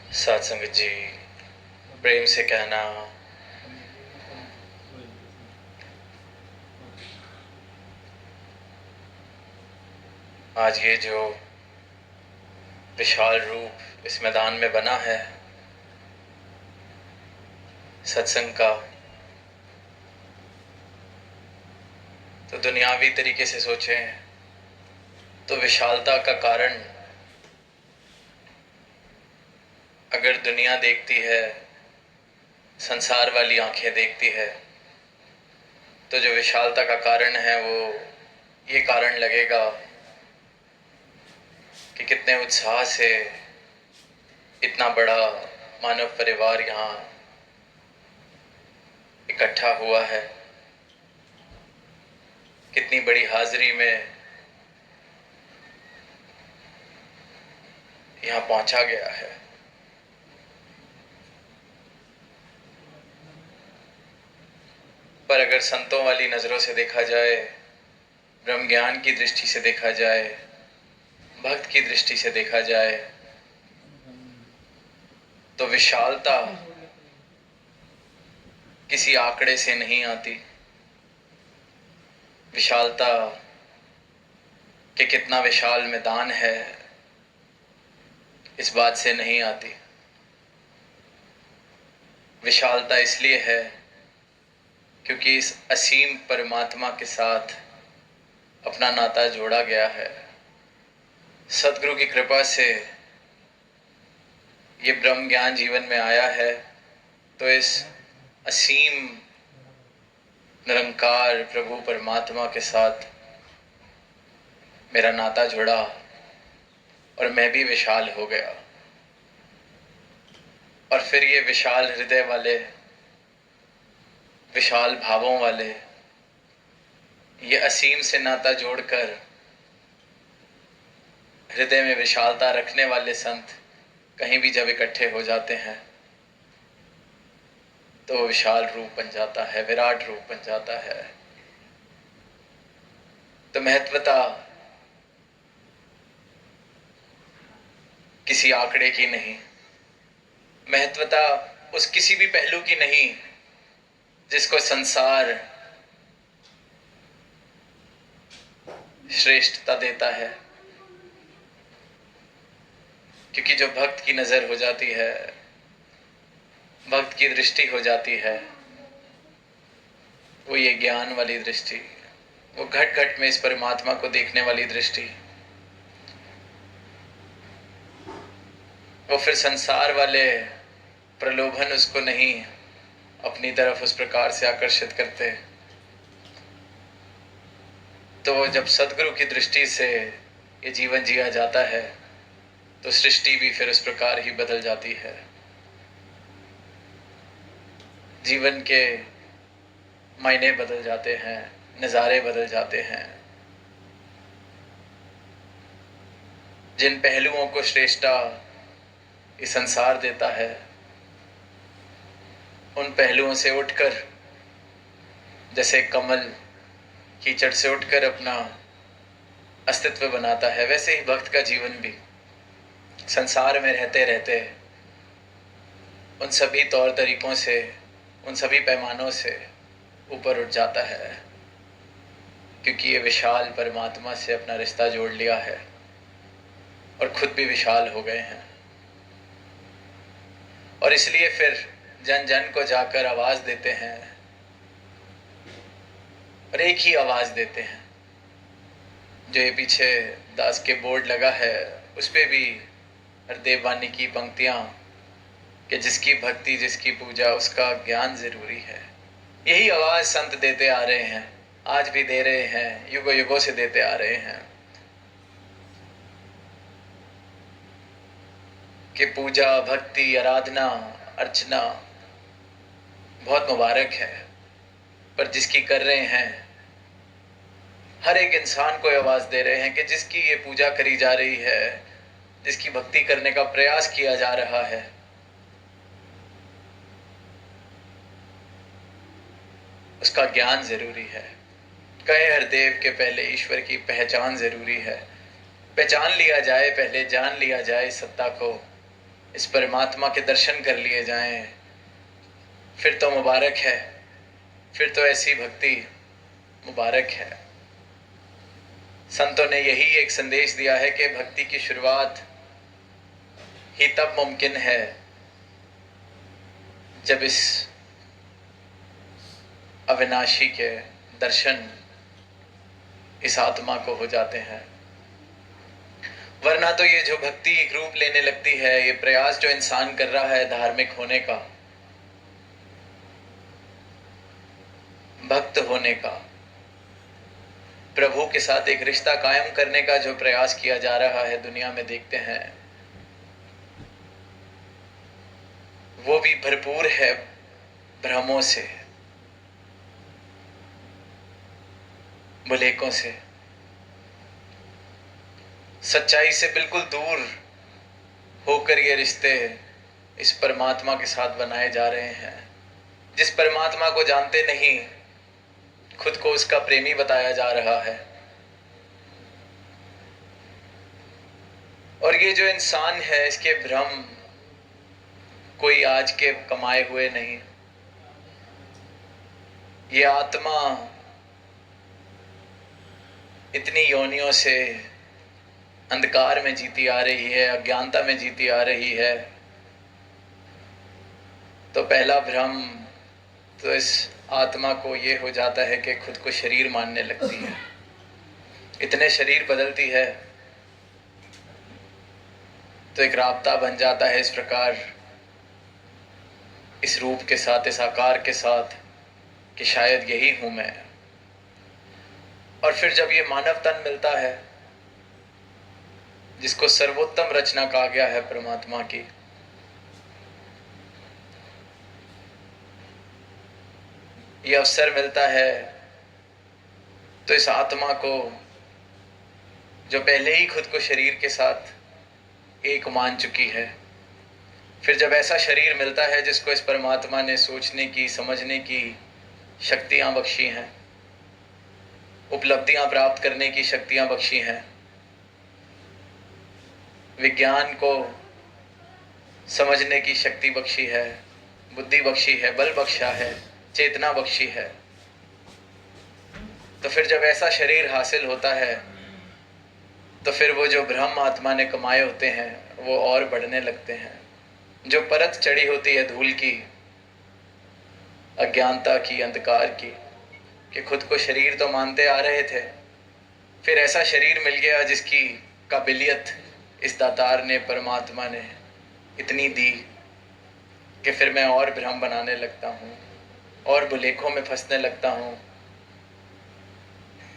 साथ संगत जी, प्रेम से कहना आज ये जो विशाल रूप इस मैदान में बना है सत्संग का, तो दुनियावी तरीके से सोचें तो विशालता का कारण अगर दुनिया देखती है, संसार वाली आंखें देखती है, तो जो विशालता का कारण है वो ये कारण लगेगा कि कितने उत्साह से इतना बड़ा मानव परिवार यहाँ इकट्ठा हुआ है, कितनी बड़ी हाजिरी में यहाँ पहुंचा गया है। पर अगर संतों वाली नजरों से देखा जाए, ब्रह्म ज्ञान की दृष्टि से देखा जाए, भक्त की दृष्टि से देखा जाए, तो विशालता किसी आंकड़े से नहीं आती। विशालता कि कितना विशाल मैदान है इस बात से नहीं आती। विशालता इसलिए है क्योंकि इस असीम परमात्मा के साथ अपना नाता जोड़ा गया है। सदगुरु की कृपा से ये ब्रह्म ज्ञान जीवन में आया है, तो इस असीम निरंकार प्रभु परमात्मा के साथ मेरा नाता जुड़ा और मैं भी विशाल हो गया। और फिर ये विशाल हृदय वाले, विशाल भावों वाले, ये असीम से नाता जोड़कर हृदय में विशालता रखने वाले संत कहीं भी जब इकट्ठे हो जाते हैं तो विशाल रूप बन जाता है, विराट रूप बन जाता है। तो महत्वता किसी आंकड़े की नहीं, महत्वता उस किसी भी पहलू की नहीं जिसको संसार श्रेष्ठता देता है। क्योंकि जो भक्त की नजर हो जाती है, भक्त की दृष्टि हो जाती है, वो ये ज्ञान वाली दृष्टि, वो घट घट में इस परमात्मा को देखने वाली दृष्टि, वो फिर संसार वाले प्रलोभन उसको नहीं अपनी तरफ उस प्रकार से आकर्षित करते। तो जब सदगुरु की दृष्टि से ये जीवन जिया जाता है तो सृष्टि भी फिर उस प्रकार ही बदल जाती है। जीवन के मायने बदल जाते हैं, नज़ारे बदल जाते हैं। जिन पहलुओं को श्रेष्ठता इस संसार देता है, उन पहलुओं से उठकर, जैसे कमल कीचड़ से उठकर अपना अस्तित्व बनाता है, वैसे ही भक्त का जीवन भी संसार में रहते रहते उन सभी तौर तरीकों से, उन सभी पैमानों से ऊपर उठ जाता है, क्योंकि ये विशाल परमात्मा से अपना रिश्ता जोड़ लिया है और खुद भी विशाल हो गए हैं। और इसलिए फिर जन जन को जाकर आवाज देते हैं, और एक ही आवाज देते हैं। जो ये पीछे दास के बोर्ड लगा है उस पे भी हरदेव वाणी की पंक्तियां कि जिसकी भक्ति जिसकी पूजा उसका ज्ञान जरूरी है। यही आवाज संत देते आ रहे हैं, आज भी दे रहे हैं, युगों युगों से देते आ रहे हैं कि पूजा भक्ति आराधना अर्चना बहुत मुबारक है, पर जिसकी कर रहे हैं हर एक इंसान को आवाज दे रहे हैं कि जिसकी ये पूजा करी जा रही है, जिसकी भक्ति करने का प्रयास किया जा रहा है, उसका ज्ञान जरूरी है। कहे हरदेव के पहले ईश्वर की पहचान जरूरी है। पहचान लिया जाए, पहले जान लिया जाए सत्ता को, इस परमात्मा के दर्शन कर लिए जाएं, फिर तो मुबारक है, फिर तो ऐसी भक्ति मुबारक है। संतों ने यही एक संदेश दिया है कि भक्ति की शुरुआत ही तब मुमकिन है जब इस अविनाशी के दर्शन इस आत्मा को हो जाते हैं। वरना तो ये जो भक्ति एक रूप लेने लगती है, ये प्रयास जो इंसान कर रहा है धार्मिक होने का, भक्त होने का, प्रभु के साथ एक रिश्ता कायम करने का जो प्रयास किया जा रहा है दुनिया में, देखते हैं वो भी भरपूर है भ्रमों से, भुलेखों से, सच्चाई से बिल्कुल दूर होकर ये रिश्ते इस परमात्मा के साथ बनाए जा रहे हैं, जिस परमात्मा को जानते नहीं खुद को उसका प्रेमी बताया जा रहा है। और ये जो इंसान है, इसके भ्रम कोई आज के कमाए हुए नहीं। ये आत्मा इतनी योनियों से अंधकार में जीती आ रही है, अज्ञानता में जीती आ रही है। तो पहला भ्रम तो इस आत्मा को ये हो जाता है कि खुद को शरीर मानने लगती है, इतने शरीर बदलती है तो एक राब्ता बन जाता है इस प्रकार, इस रूप के साथ, इस आकार के साथ, कि शायद यही हूं मैं। और फिर जब ये मानव तन मिलता है जिसको सर्वोत्तम रचना कहा गया है परमात्मा की, ये अवसर मिलता है, तो इस आत्मा को जो पहले ही खुद को शरीर के साथ एक मान चुकी है, फिर जब ऐसा शरीर मिलता है जिसको इस परमात्मा ने सोचने की, समझने की शक्तियां बख्शी हैं, उपलब्धियां प्राप्त करने की शक्तियां बख्शी हैं, विज्ञान को समझने की शक्ति बख्शी है, बुद्धि बख्शी है, बल बख्शा है, चेतना बख्शी है, तो फिर जब ऐसा शरीर हासिल होता है तो फिर वो जो भ्रम आत्मा ने कमाए होते हैं वो और बढ़ने लगते हैं। जो परत चढ़ी होती है धूल की, अज्ञानता की, अंधकार की, कि खुद को शरीर तो मानते आ रहे थे, फिर ऐसा शरीर मिल गया जिसकी काबिलियत इस दातार ने, परमात्मा ने इतनी दी कि फिर मैं और भ्रम बनाने लगता हूँ और भुलेखों में फंसने लगता हूँ।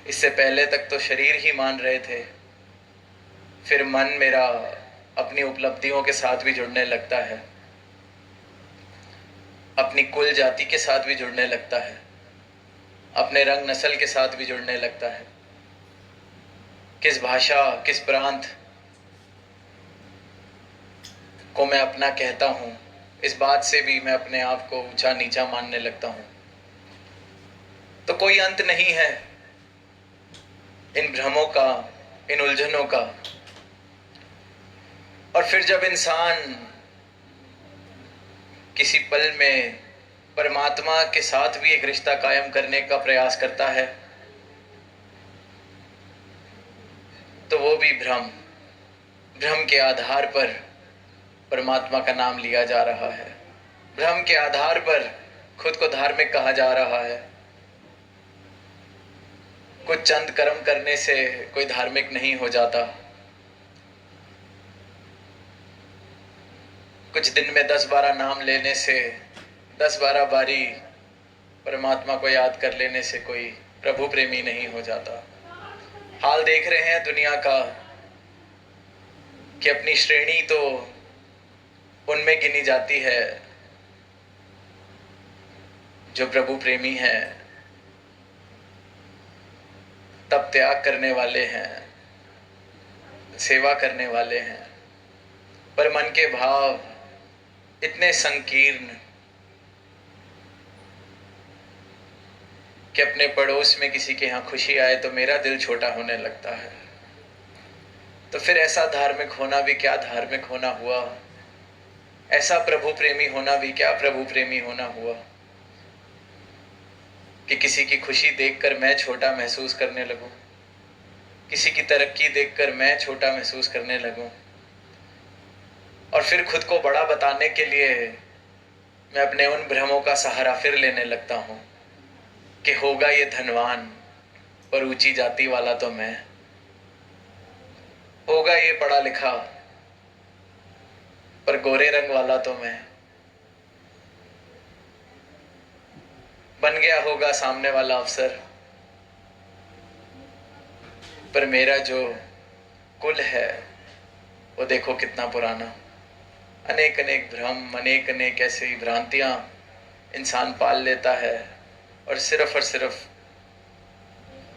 इससे पहले तक तो शरीर ही मान रहे थे, फिर मन मेरा अपनी उपलब्धियों के साथ भी जुड़ने लगता है, अपनी कुल जाति के साथ भी जुड़ने लगता है, अपने रंग नस्ल के साथ भी जुड़ने लगता है, किस भाषा, किस प्रांत को मैं अपना कहता हूँ, इस बात से भी मैं अपने आप को ऊंचा नीचा मानने लगता हूँ। तो कोई अंत नहीं है इन भ्रमों का, इन उलझनों का। और फिर जब इंसान किसी पल में परमात्मा के साथ भी एक रिश्ता कायम करने का प्रयास करता है तो वो भी भ्रम के आधार पर परमात्मा का नाम लिया जा रहा है, भ्रम के आधार पर खुद को धार्मिक कहा जा रहा है। कुछ चंद कर्म करने से कोई धार्मिक नहीं हो जाता, कुछ दिन में 10-12 नाम लेने से, 10-12 बारी परमात्मा को याद कर लेने से कोई प्रभु प्रेमी नहीं हो जाता। हाल देख रहे हैं दुनिया का कि अपनी श्रेणी तो उनमें गिनी जाती है जो प्रभु प्रेमी हैं, तप त्याग करने वाले हैं, सेवा करने वाले हैं, पर मन के भाव इतने संकीर्ण कि अपने पड़ोस में किसी के यहाँ खुशी आए तो मेरा दिल छोटा होने लगता है। तो फिर ऐसा धार्मिक होना भी क्या धार्मिक होना हुआ ऐसा प्रभु प्रेमी होना भी क्या प्रभु प्रेमी होना हुआ कि किसी की खुशी देखकर मैं छोटा महसूस करने लगूं, किसी की तरक्की देखकर मैं छोटा महसूस करने लगूं, और फिर खुद को बड़ा बताने के लिए मैं अपने उन भ्रमों का सहारा फिर लेने लगता हूं कि होगा ये धनवान पर ऊंची जाति वाला तो मैं, होगा ये पढ़ा लिखा पर गोरे रंग वाला तो मैं, बन गया होगा सामने वाला अफसर पर मेरा जो कुल है वो देखो कितना पुराना। अनेक अनेक भ्रम, अनेक अनेक ऐसी भ्रांतियां इंसान पाल लेता है और सिर्फ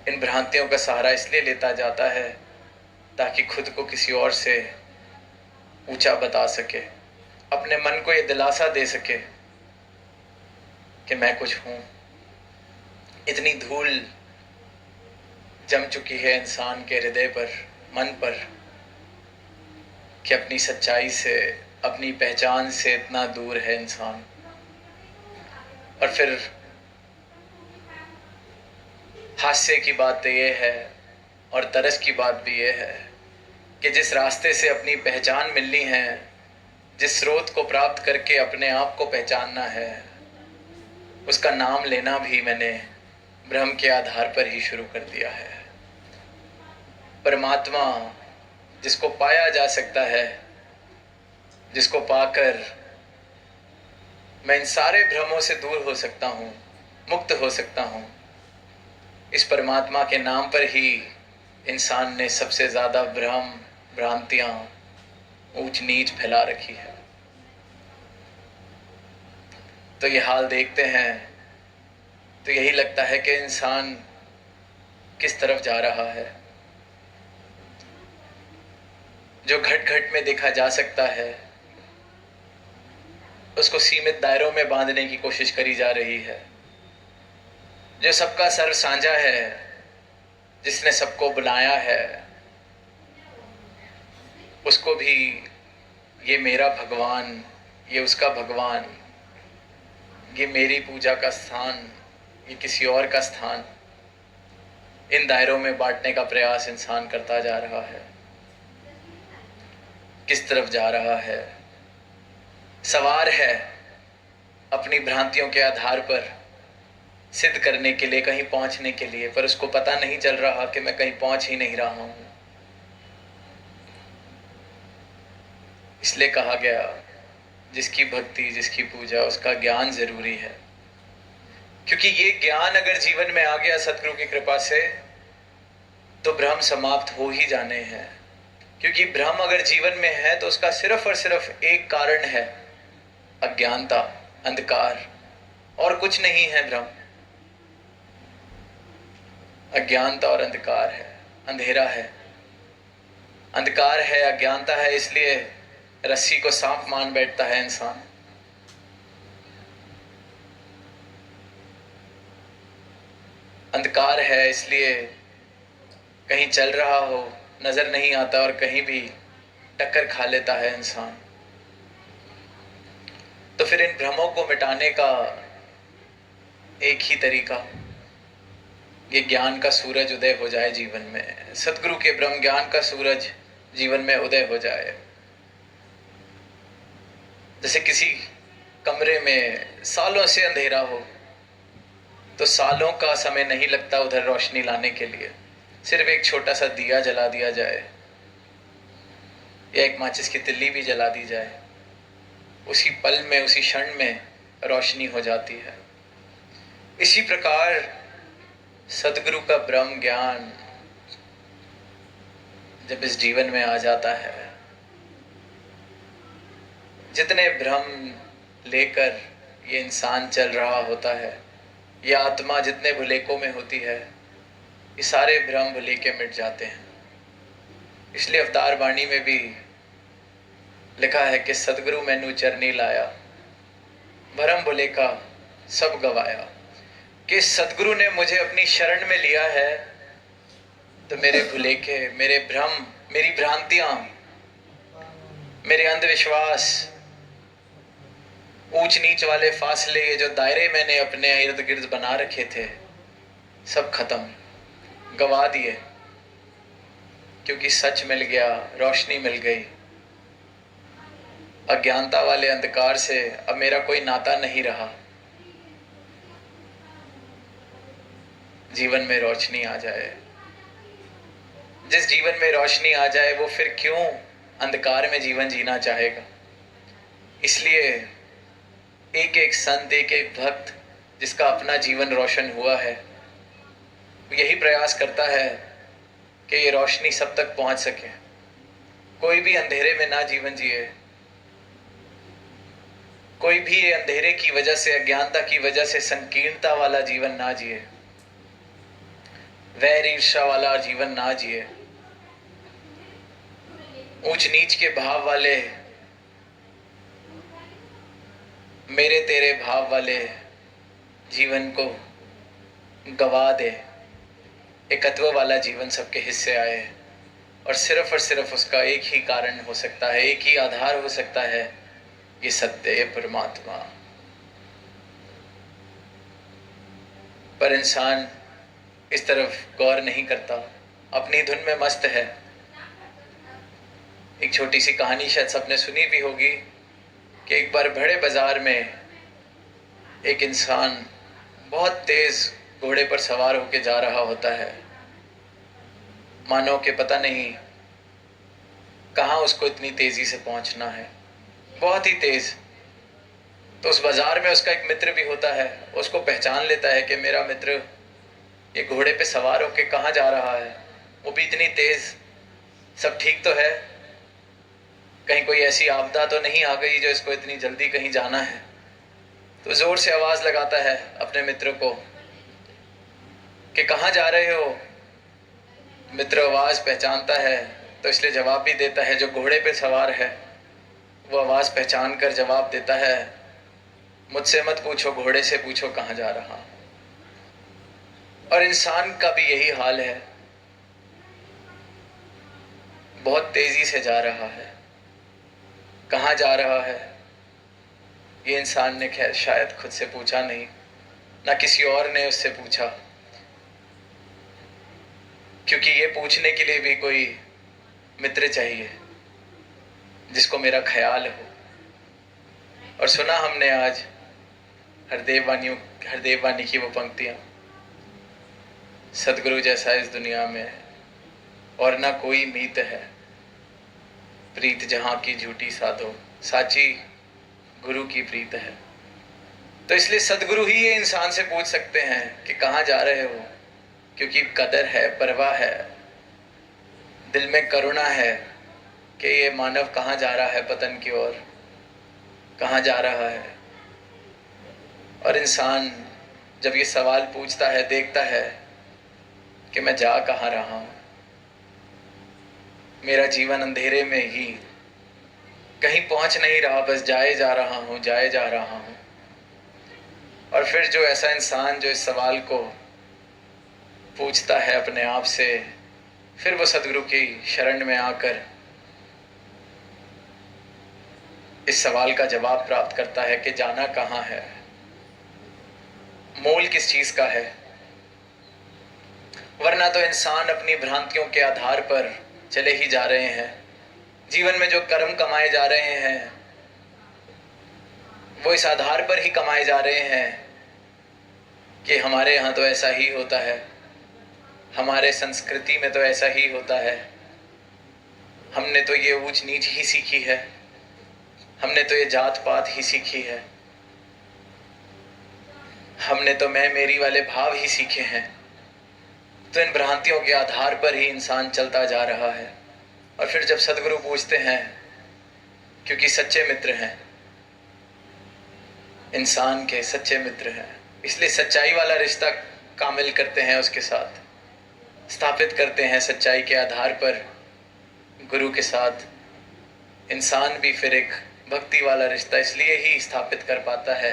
इन भ्रांतियों का सहारा इसलिए लेता जाता है ताकि खुद को किसी और से ऊंचा बता सके, अपने मन को ये दिलासा दे सके कि मैं कुछ हूं। इतनी धूल जम चुकी है इंसान के हृदय पर, मन पर, कि अपनी सच्चाई से, अपनी पहचान से इतना दूर है इंसान। और फिर हास्य की बात तो ये है और तरस की बात भी ये है कि जिस रास्ते से अपनी पहचान मिलनी है, जिस स्रोत को प्राप्त करके अपने आप को पहचानना है, उसका नाम लेना भी मैंने भ्रम के आधार पर ही शुरू कर दिया है। परमात्मा जिसको पाया जा सकता है, जिसको पाकर मैं इन सारे भ्रमों से दूर हो सकता हूँ, मुक्त हो सकता हूँ, इस परमात्मा के नाम पर ही इंसान ने सबसे ज्यादा भ्रम, भ्रांतियां, ऊंच नीच फैला रखी है। तो ये हाल देखते हैं तो यही लगता है कि इंसान किस तरफ जा रहा है। जो घट घट में देखा जा सकता है उसको सीमित दायरों में बांधने की कोशिश करी जा रही है। जो सबका सर्व साझा है, जिसने सबको बुलाया है, उसको भी ये मेरा भगवान, ये उसका भगवान, ये मेरी पूजा का स्थान, ये किसी और का स्थान, इन दायरों में बांटने का प्रयास इंसान करता जा रहा है। किस तरफ जा रहा है? सवार है अपनी भ्रांतियों के आधार पर सिद्ध करने के लिए, कहीं पहुंचने के लिए, पर उसको पता नहीं चल रहा कि मैं कहीं पहुंच ही नहीं रहा हूं। इसलिए कहा गया जिसकी भक्ति, जिसकी पूजा, उसका ज्ञान जरूरी है, क्योंकि ये ज्ञान अगर जीवन में आ गया सतगुरु की कृपा से तो भ्रम समाप्त हो ही जाने हैं। क्योंकि भ्रम अगर जीवन में है तो उसका सिर्फ और सिर्फ एक कारण है, अज्ञानता, अंधकार, और कुछ नहीं है। भ्रम अज्ञानता और अंधकार है, अंधेरा है, अंधकार है, अज्ञानता है, इसलिए रस्सी को सांप मान बैठता है इंसान। अंधकार है इसलिए कहीं चल रहा हो नजर नहीं आता और कहीं भी टक्कर खा लेता है इंसान। तो फिर इन भ्रमों को मिटाने का एक ही तरीका, ये ज्ञान का सूरज उदय हो जाए जीवन में, सतगुरु के ब्रह्म ज्ञान का सूरज जीवन में उदय हो जाए। जैसे किसी कमरे में सालों से अंधेरा हो तो सालों का समय नहीं लगता उधर रोशनी लाने के लिए, सिर्फ एक छोटा सा दिया जला दिया जाए या एक माचिस की तिल्ली भी जला दी जाए, उसी पल में, उसी क्षण में रोशनी हो जाती है। इसी प्रकार सदगुरु का ब्रह्म ज्ञान जब इस जीवन में आ जाता है, जितने भ्रम लेकर ये इंसान चल रहा होता है, ये आत्मा जितने भुलेकों में होती है, ये सारे भ्रम भुलेके मिट जाते हैं। इसलिए अवतार वाणी में भी लिखा है कि सदगुरु मैनू चरनी लाया, भरम भुलेका सब गवाया। कि सदगुरु ने मुझे अपनी शरण में लिया है तो मेरे भुलेखे, मेरे भ्रम, मेरी भ्रांतियां, मेरे अंधविश्वास, ऊंच नीच वाले फासले, ये जो दायरे मैंने अपने इर्द गिर्द बना रखे थे, सब खत्म, गवा दिए, क्योंकि सच मिल गया, रोशनी मिल गई। अज्ञानता वाले अंधकार से अब मेरा कोई नाता नहीं रहा। जीवन में रोशनी आ जाए, जिस जीवन में रोशनी आ जाए वो फिर क्यों अंधकार में जीवन जीना चाहेगा। इसलिए एक एक संत, एक एक भक्त जिसका अपना जीवन रोशन हुआ है, यही प्रयास करता है कि ये रोशनी सब तक पहुंच सके। कोई भी अंधेरे में ना जीवन जिए, कोई भी ये अंधेरे की वजह से, अज्ञानता की वजह से संकीर्णता वाला जीवन ना जिए, वैर ईर्ष्या वाला जीवन ना जिए, ऊंच नीच के भाव वाले, मेरे तेरे भाव वाले जीवन को गवा दे। एकत्व वाला जीवन सबके हिस्से आए, और सिर्फ उसका एक ही कारण हो सकता है, एक ही आधार हो सकता है, ये सत्य, ये परमात्मा। पर इंसान इस तरफ गौर नहीं करता, अपनी धुन में मस्त है। एक छोटी सी कहानी शायद सबने सुनी भी होगी कि एक बार बड़े बाजार में एक इंसान बहुत तेज घोड़े पर सवार होकर जा रहा होता है, मानो कि पता नहीं कहाँ उसको इतनी तेजी से पहुंचना है, बहुत ही तेज। तो उस बाजार में उसका एक मित्र भी होता है, उसको पहचान लेता है कि मेरा मित्र ये घोड़े पे सवार होकर कहाँ जा रहा है, वो भी इतनी तेज, सब ठीक तो है, कहीं कोई ऐसी आपदा तो नहीं आ गई जो इसको इतनी जल्दी कहीं जाना है। तो जोर से आवाज लगाता है अपने मित्र को कि कहाँ जा रहे हो। मित्र आवाज पहचानता है तो इसलिए जवाब भी देता है, जो घोड़े पे सवार है वो आवाज पहचान कर जवाब देता है, मुझसे मत पूछो, घोड़े से पूछो कहाँ जा रहा। और इंसान का भी यही हाल है, बहुत तेजी से जा रहा है। कहाँ जा रहा है ये इंसान ने खैर शायद खुद से पूछा नहीं, ना किसी और ने उससे पूछा, क्योंकि ये पूछने के लिए भी कोई मित्र चाहिए जिसको मेरा ख्याल हो। और सुना हमने आज हरदेव वाणी की वो पंक्तियां, सदगुरु जैसा इस दुनिया में और ना कोई मीत है, प्रीत जहां की झूठी साधो, साची गुरु की प्रीत है। तो इसलिए सदगुरु ही ये इंसान से पूछ सकते हैं कि कहाँ जा रहे हो, क्योंकि कदर है, परवाह है, दिल में करुणा है कि ये मानव कहाँ जा रहा है, पतन की ओर कहाँ जा रहा है। और इंसान जब ये सवाल पूछता है, देखता है कि मैं जा कहाँ रहा हूँ, मेरा जीवन अंधेरे में ही कहीं पहुंच नहीं रहा, बस जाए जा रहा हूँ, जाए जा रहा हूँ। और फिर जो ऐसा इंसान जो इस सवाल को पूछता है अपने आप से, फिर वो सदगुरु की शरण में आकर इस सवाल का जवाब प्राप्त करता है कि जाना कहाँ है, मोल किस चीज का है। वरना तो इंसान अपनी भ्रांतियों के आधार पर चले ही जा रहे हैं। जीवन में जो कर्म कमाए जा रहे हैं वो इस आधार पर ही कमाए जा रहे हैं कि हमारे यहाँ तो ऐसा ही होता है, हमारे संस्कृति में तो ऐसा ही होता है, हमने तो ये ऊंच नीच ही सीखी है, हमने तो ये जात पात ही सीखी है, हमने तो मैं मेरी वाले भाव ही सीखे हैं। तो इन भ्रांतियों के आधार पर ही इंसान चलता जा रहा है। और फिर जब सदगुरु पूछते हैं, क्योंकि सच्चे मित्र हैं, इंसान के सच्चे मित्र हैं, इसलिए सच्चाई वाला रिश्ता कामिल करते हैं, उसके साथ स्थापित करते हैं सच्चाई के आधार पर गुरु के साथ। इंसान भी फिर एक भक्ति वाला रिश्ता इसलिए ही स्थापित कर पाता है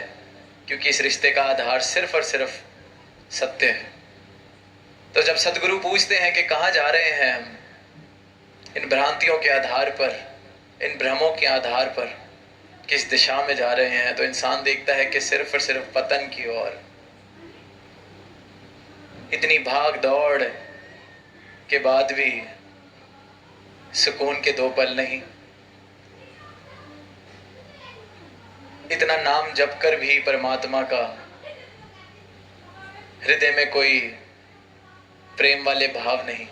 क्योंकि इस रिश्ते का आधार सिर्फ और सिर्फ सत्य है। तो जब सदगुरु पूछते हैं कि कहाँ जा रहे हैं हम, इन भ्रांतियों के आधार पर, इन भ्रमों के आधार पर, किस दिशा में जा रहे हैं, तो इंसान देखता है कि सिर्फ और सिर्फ पतन की ओर। इतनी भाग दौड़ के बाद भी सुकून के दो पल नहीं, इतना नाम जप कर भी परमात्मा का हृदय में कोई प्रेम वाले भाव नहीं।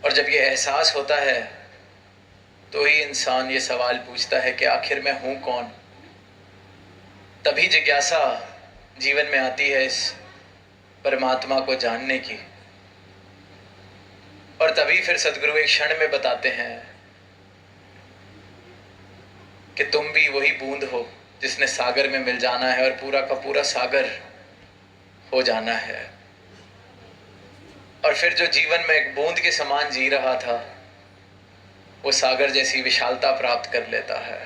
और जब ये एहसास होता है तो ही इंसान ये सवाल पूछता है कि आखिर मैं हूं कौन। तभी जिज्ञासा जीवन में आती है इस परमात्मा को जानने की। और तभी फिर सदगुरु एक क्षण में बताते हैं कि तुम भी वही बूंद हो जिसने सागर में मिल जाना है और पूरा का पूरा सागर हो जाना है। और फिर जो जीवन में एक बूंद के समान जी रहा था वो सागर जैसी विशालता प्राप्त कर लेता है।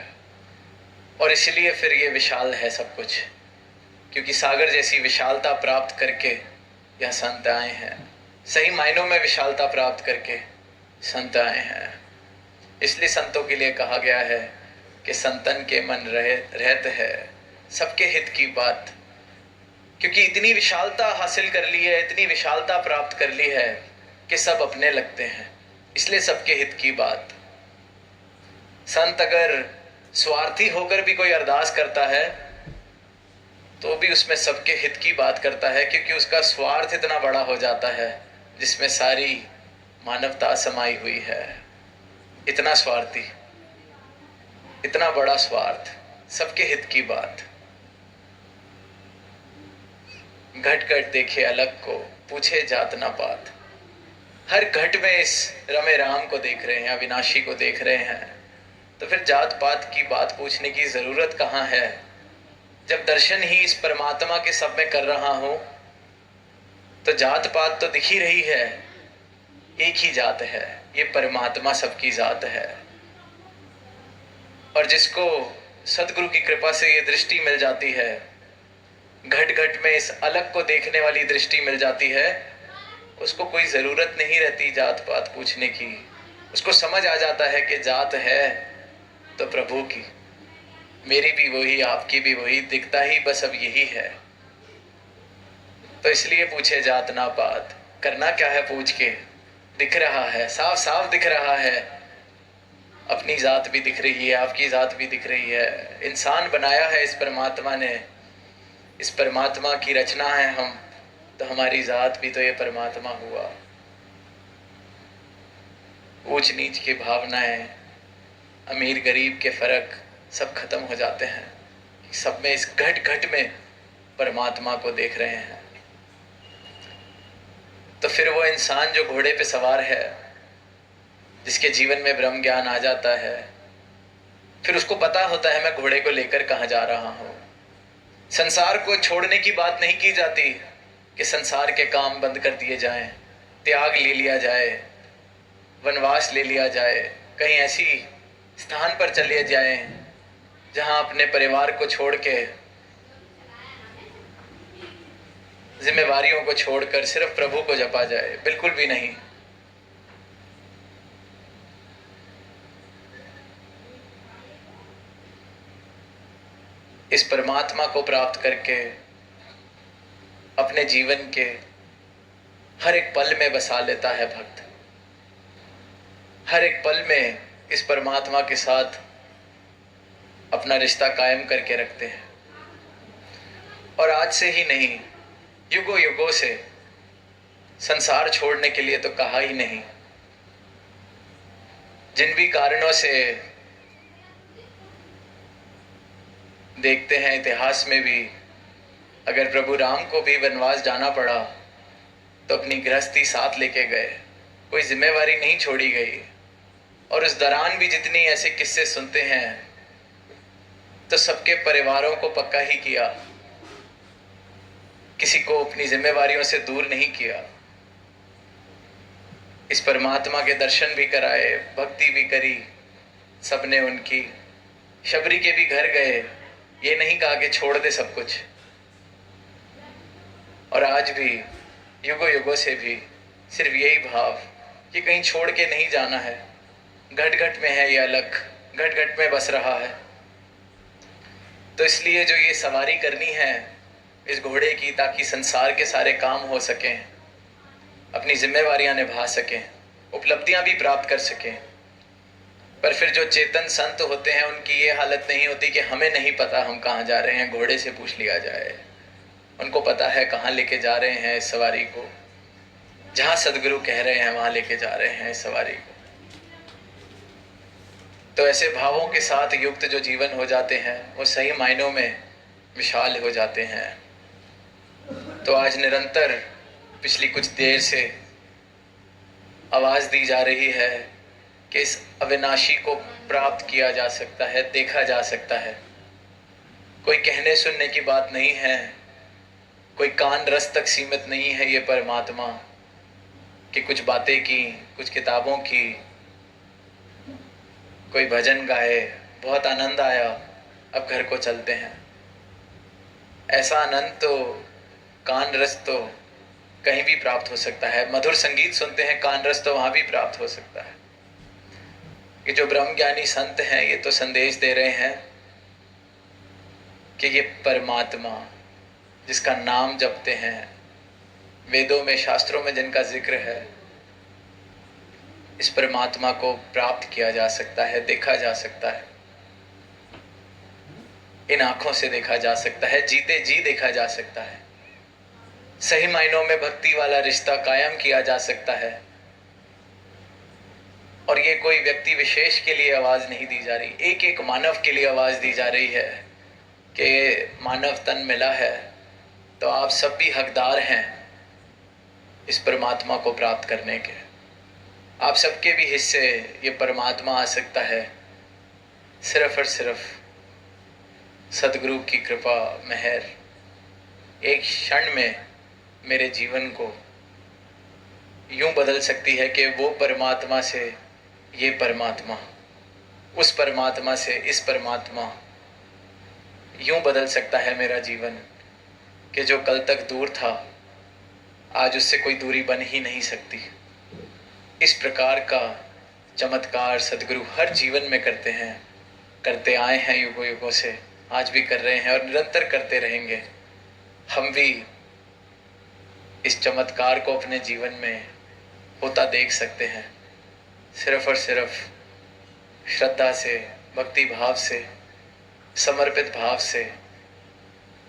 और इसलिए फिर ये विशाल है सब कुछ, क्योंकि सागर जैसी विशालता प्राप्त करके यह संत आए हैं। सही मायनों में विशालता प्राप्त करके संत आए हैं। इसलिए संतों के लिए कहा गया है कि संतन के मन रहत है सबके हित की बात। क्योंकि इतनी विशालता हासिल कर ली है, इतनी विशालता प्राप्त कर ली है कि सब अपने लगते हैं, इसलिए सबके हित की बात। संत अगर स्वार्थी होकर भी कोई अरदास करता है तो भी उसमें सबके हित की बात करता है, क्योंकि उसका स्वार्थ इतना बड़ा हो जाता है जिसमें सारी मानवता समाई हुई है। इतना स्वार्थी, इतना बड़ा स्वार्थ, सबके हित की बात। घट घट देखे अलग को, पूछे जात ना पात। हर घट में इस रमे राम को देख रहे हैं, अविनाशी को देख रहे हैं, तो फिर जात पात की बात पूछने की जरूरत कहाँ है। जब दर्शन ही इस परमात्मा के सब में कर रहा हूं तो जात पात तो दिख ही रही है। एक ही जात है, ये परमात्मा सबकी जात है। और जिसको सदगुरु की कृपा से ये दृष्टि मिल जाती है, घट घट में इस अलग को देखने वाली दृष्टि मिल जाती है, उसको कोई जरूरत नहीं रहती जात पात पूछने की। उसको समझ आ जाता है कि जात है तो प्रभु की, मेरी भी वही, आपकी भी वही, दिखता ही बस अब यही है। तो इसलिए पूछे जात ना पात। करना क्या है पूछ के? दिख रहा है, साफ साफ दिख रहा है। अपनी जात भी दिख रही है, आपकी जात भी दिख रही है। इंसान बनाया है इस परमात्मा ने, इस परमात्मा की रचना है हम, तो हमारी जात भी तो ये परमात्मा हुआ। ऊंच नीच की भावनाएं, अमीर गरीब के फर्क सब खत्म हो जाते हैं। सब में, इस घट घट में परमात्मा को देख रहे हैं। तो फिर वो इंसान जो घोड़े पे सवार है, जिसके जीवन में ब्रह्म ज्ञान आ जाता है, फिर उसको पता होता है मैं घोड़े को लेकर कहाँ जा रहा हूँ। संसार को छोड़ने की बात नहीं की जाती कि संसार के काम बंद कर दिए जाएं, त्याग ले लिया जाए, वनवास ले लिया जाए, कहीं ऐसी स्थान पर चले जाएं जहां अपने परिवार को छोड़ के, जिम्मेवारियों को छोड़कर सिर्फ प्रभु को जपा जाए। बिल्कुल भी नहीं। इस परमात्मा को प्राप्त करके अपने जीवन के हर एक पल में बसा लेता है भक्त। हर एक पल में इस परमात्मा के साथ अपना रिश्ता कायम करके रखते हैं। और आज से ही नहीं, युगों युगों से। संसार छोड़ने के लिए तो कहा ही नहीं। जिन भी कारणों से देखते हैं इतिहास में भी, अगर प्रभु राम को भी वनवास जाना पड़ा तो अपनी गृहस्थी साथ लेके गए, कोई जिम्मेवारी नहीं छोड़ी गई। और उस दौरान भी जितनी ऐसे किस्से सुनते हैं तो सबके परिवारों को पक्का ही किया, किसी को अपनी जिम्मेवारियों से दूर नहीं किया। इस परमात्मा के दर्शन भी कराए, भक्ति भी करी सबने उनकी। शबरी के भी घर गए, ये नहीं कहा कि छोड़ दे सब कुछ। और आज भी युगों युगों से भी सिर्फ यही भाव कि कहीं छोड़ के नहीं जाना है, घट घट में है ये अलग, घट घट में बस रहा है। तो इसलिए जो ये सवारी करनी है इस घोड़े की, ताकि संसार के सारे काम हो सकें, अपनी जिम्मेवारियां निभा सकें, उपलब्धियां भी प्राप्त कर सकें। पर फिर जो चेतन संत होते हैं उनकी ये हालत नहीं होती कि हमें नहीं पता हम कहाँ जा रहे हैं, घोड़े से पूछ लिया जाए। उनको पता है कहाँ लेके जा रहे हैं इस सवारी को, जहाँ सदगुरु कह रहे हैं वहां लेके जा रहे हैं इस सवारी को। तो ऐसे भावों के साथ युक्त जो जीवन हो जाते हैं वो सही मायनों में विशाल हो जाते हैं। तो आज निरंतर पिछली कुछ देर से आवाज दी जा रही है कि इस अविनाशी को प्राप्त किया जा सकता है, देखा जा सकता है। कोई कहने सुनने की बात नहीं है, कोई कान रस तक सीमित नहीं है ये परमात्मा कि कुछ बातें की, कुछ किताबों की, कोई भजन गाए, बहुत आनंद आया, अब घर को चलते हैं। ऐसा आनंद तो, कान रस तो कहीं भी प्राप्त हो सकता है। मधुर संगीत सुनते हैं, कान रस तो वहां भी प्राप्त हो सकता है। कि जो ब्रह्म ज्ञानी संत हैं ये तो संदेश दे रहे हैं कि ये परमात्मा जिसका नाम जपते हैं, वेदों में शास्त्रों में जिनका जिक्र है, इस परमात्मा को प्राप्त किया जा सकता है, देखा जा सकता है, इन आंखों से देखा जा सकता है, जीते जी देखा जा सकता है। सही मायनों में भक्ति वाला रिश्ता कायम किया जा सकता है। और ये कोई व्यक्ति विशेष के लिए आवाज नहीं दी जा रही, एक एक मानव के लिए आवाज दी जा रही है कि मानव तन मिला है तो आप सब भी हकदार हैं इस परमात्मा को प्राप्त करने के। आप सबके भी हिस्से ये परमात्मा आ सकता है सिर्फ और सिर्फ सदगुरु की कृपा मेहर एक क्षण में मेरे जीवन को यूं बदल सकती है कि वो परमात्मा से ये परमात्मा, उस परमात्मा से इस परमात्मा, यूं बदल सकता है मेरा जीवन कि जो कल तक दूर था आज उससे कोई दूरी बन ही नहीं सकती। इस प्रकार का चमत्कार सदगुरु हर जीवन में करते हैं, करते आए हैं युगों युगों से, आज भी कर रहे हैं और निरंतर करते रहेंगे। हम भी इस चमत्कार को अपने जीवन में होता देख सकते हैं। सिर्फ और सिर्फ श्रद्धा से, भक्ति भाव से, समर्पित भाव से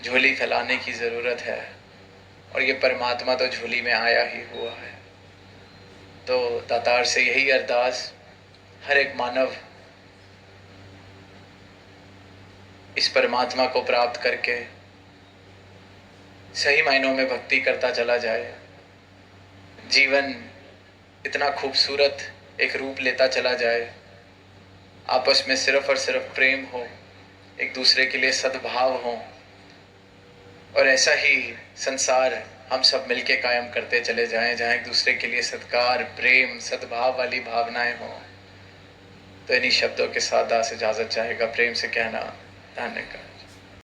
झोली फैलाने की ज़रूरत है। और ये परमात्मा तो झोली में आया ही हुआ है। तो दातार से यही अरदास, हर एक मानव इस परमात्मा को प्राप्त करके सही मायनों में भक्ति करता चला जाए। जीवन इतना खूबसूरत एक रूप लेता चला जाए, आपस में सिर्फ और सिर्फ प्रेम हो, एक दूसरे के लिए सद्भाव हो, और ऐसा ही संसार हम सब मिलके कायम करते चले जाएं, जहाँ एक दूसरे के लिए सत्कार, प्रेम, सद्भाव वाली भावनाएं हों। तो इन्हीं शब्दों के साथ दास इजाजत चाहेगा प्रेम से कहना, धन्यवाद।